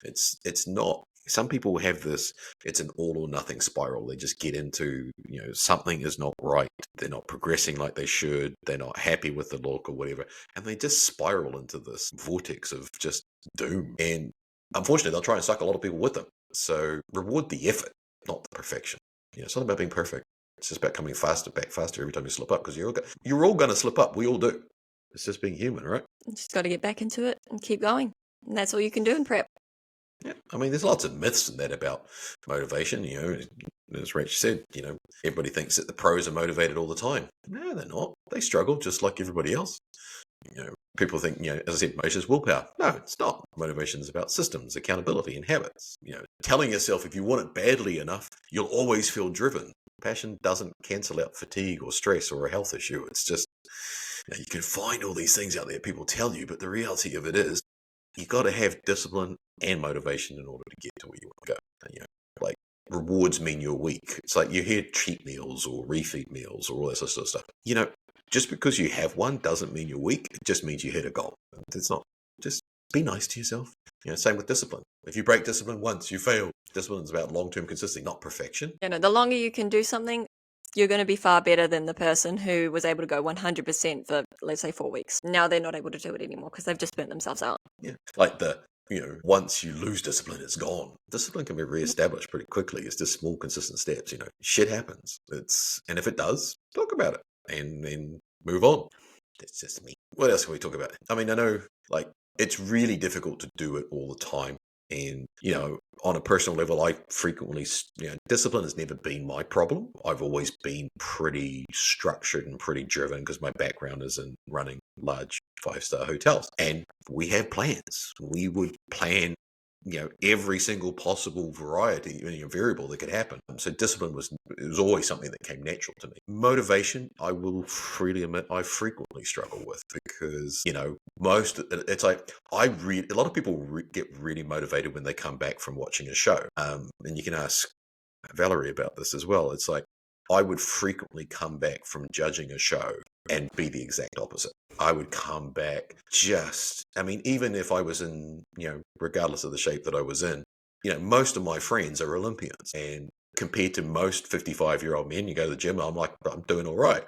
A: It's not. Some people have this, it's an all or nothing spiral. They just get into, something is not right. They're not progressing like they should. They're not happy with the look or whatever. And they just spiral into this vortex of just doom. And unfortunately, they'll try and suck a lot of people with them. So reward the effort, not the perfection. It's not about being perfect. It's just about coming back faster every time you slip up, because you're all going to slip up. We all do. It's just being human, right?
B: You just got to get back into it and keep going. And that's all you can do in prep.
A: Yeah, I mean, there's lots of myths in that about motivation. As Rach said, everybody thinks that the pros are motivated all the time. No, they're not. They struggle just like everybody else. People think, as I said, motivation is willpower. No, it's not. Motivation is about systems, accountability, and habits. Telling yourself if you want it badly enough, you'll always feel driven. Passion doesn't cancel out fatigue or stress or a health issue. It's just, you can find all these things out there people tell you, but the reality of it is, you got to have discipline and motivation in order to get to where you want to go. Like rewards mean you're weak. It's like you hear cheat meals or refeed meals or all that sort of stuff. Just because you have one doesn't mean you're weak. It just means you hit a goal. It's not. Just be nice to yourself. Same with discipline. If you break discipline once, you fail. Discipline is about long-term consistency, not perfection.
B: The longer you can do something, you're going to be far better than the person who was able to go 100% for, let's say, 4 weeks. Now they're not able to do it anymore because they've just burnt themselves out.
A: Yeah, like the once you lose discipline, it's gone. Discipline can be reestablished pretty quickly. It's just small, consistent steps. Shit happens. And if it does, talk about it and then move on. That's just me. What else can we talk about? I mean, I know, like, it's really difficult to do it all the time. And, on a personal level, I frequently, discipline has never been my problem. I've always been pretty structured and pretty driven because my background is in running large 5-star hotels. And we have plans. We would plan, every single possible variable that could happen. So discipline was always something that came natural to me. Motivation, I will freely admit, I frequently struggle with because, it's like, a lot of people get really motivated when they come back from watching a show. And you can ask Valerie about this as well. It's like, I would frequently come back from judging a show and be the exact opposite. I would come back even if I was in, regardless of the shape that I was in, most of my friends are Olympians. And compared to most 55-year-old men, you go to the gym, I'm doing all right.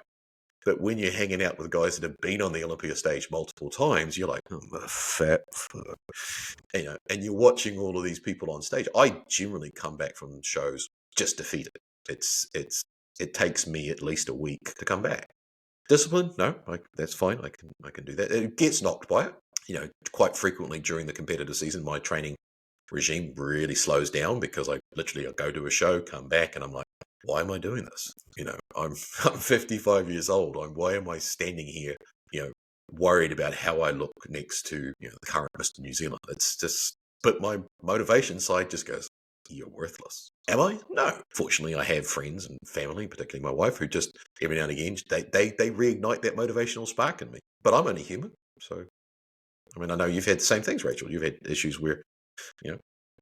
A: But when you're hanging out with guys that have been on the Olympia stage multiple times, you're like, I'm a fat fuck. And you're watching all of these people on stage. I generally come back from shows just defeated. It takes me at least a week to come back. Discipline? No, that's fine. I can do that. It gets knocked by it. Quite frequently during the competitive season, my training regime really slows down because I go to a show, come back, and I'm like, why am I doing this? I'm 55 years old. Why am I standing here, worried about how I look next to, the current Mr. New Zealand? It's just, but my motivation side just goes, you're worthless. Am I? No. Fortunately, I have friends and family, particularly my wife, who just every now and again, they reignite that motivational spark in me. But I'm only human. So, I know you've had the same things, Rachel. You've had issues where,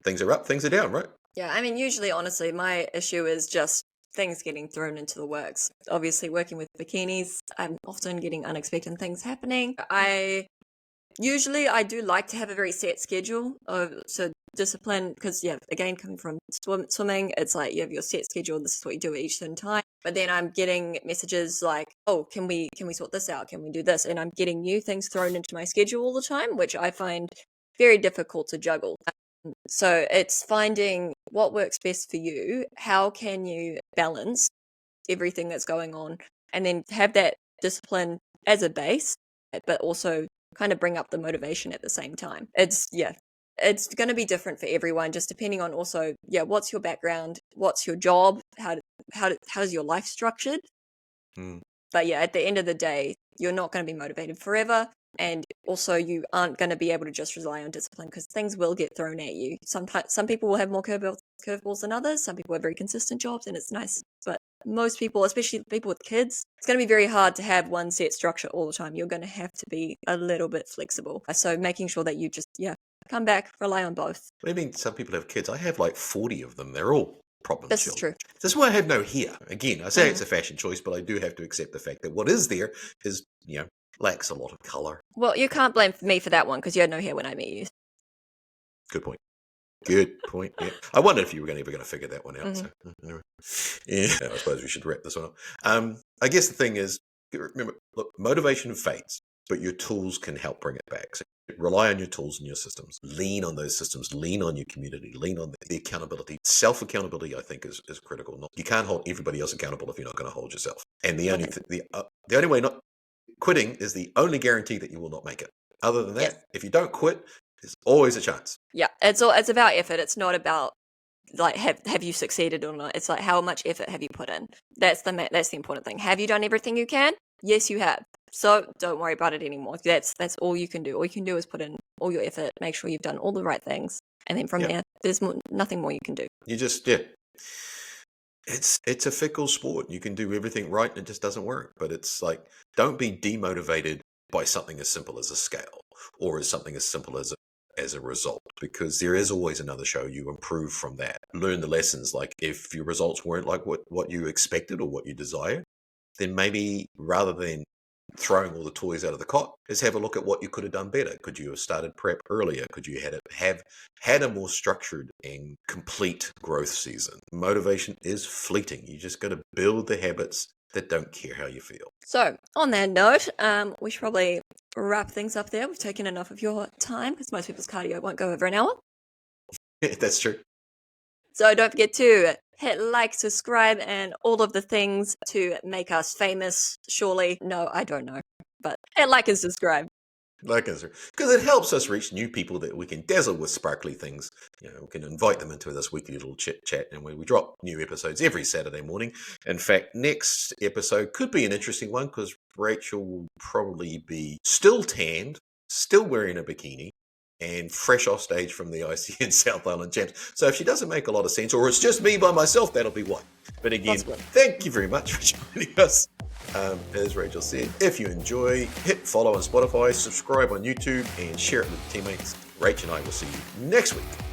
A: things are up, things are down, right?
B: Yeah, usually, honestly, my issue is just things getting thrown into the works. Obviously, working with bikinis, I'm often getting unexpected things happening. I do like to have a very set schedule so discipline, because again, coming from swimming, it's like you have your set schedule, this is what you do at each certain time. But then I'm getting messages like, oh, can we sort this out? Can we do this? And I'm getting new things thrown into my schedule all the time, which I find very difficult to juggle. So it's finding what works best for you. How can you balance everything that's going on and then have that discipline as a base, but also kind of bring up the motivation at the same time? It's going to be different for everyone, just depending on also, what's your background, what's your job, how's your life structured. But at the end of the day, you're not going to be motivated forever. And also, you aren't going to be able to just rely on discipline because things will get thrown at you. Sometimes some people will have more curveballs than others. Some people have very consistent jobs, and it's nice. But most people, especially people with kids, it's going to be very hard to have one set structure all the time. You're going to have to be a little bit flexible. So making sure that you just, come back, rely on both.
A: What do you mean some people have kids? I have like 40 of them. They're all problem
B: This
A: children.
B: is true.
A: This is why I have no hair. Again, I say it's a fashion choice, but I do have to accept the fact that what is there is, lacks a lot of colour.
B: Well, you can't blame me for that one because you had no hair when I met you.
A: Good point. Good point. Yeah. I wondered if you were ever going to figure that one out. So, anyway. Yeah, I suppose we should wrap this one up. I guess the thing is, remember, look, motivation fades, but your tools can help bring it back. So rely on your tools and your systems. Lean on those systems. Lean on your community. Lean on the accountability. Self-accountability, I think, is critical. You can't hold everybody else accountable if you're not going to hold yourself. And the only way not quitting is the only guarantee that you will not make it. Other than that, if you don't quit, there's always a chance.
B: Yeah, it's about effort. It's not about like have you succeeded or not. It's like how much effort have you put in. That's the important thing. Have you done everything you can? Yes, you have. So don't worry about it anymore. That's all you can do. All you can do is put in all your effort. Make sure you've done all the right things, and then from there, there's nothing more you can do.
A: You just It's a fickle sport. You can do everything right and it just doesn't work. But it's like, don't be demotivated by something as simple as a scale or as something as simple as a result, because there is always another show. You improve from that. Learn the lessons. Like if your results weren't like what you expected or what you desired, then maybe rather than throwing all the toys out of the cot, is have a look at what you could have done better. Could you have started prep earlier? Could you have had a more structured and complete growth season? Motivation is fleeting. You just got to build the habits that don't care how you feel.
B: So, on that note, we should probably wrap things up there. We've taken enough of your time because most people's cardio won't go over an hour.
A: That's true.
B: So don't forget to hit like, subscribe, and all of the things to make us famous, surely. No, I don't know. But hit like and subscribe.
A: Because it helps us reach new people that we can dazzle with sparkly things. We can invite them into this weekly little chit chat, and we drop new episodes every Saturday morning. In fact, next episode could be an interesting one because Rachel will probably be still tanned, still wearing a bikini, and fresh off stage from the ICN South Island Champs. So if she doesn't make a lot of sense, or it's just me by myself, that'll be why. But again, thank you very much for joining us. As Rachel said, if you enjoy, hit follow on Spotify, subscribe on YouTube, and share it with your teammates. Rach and I will see you next week.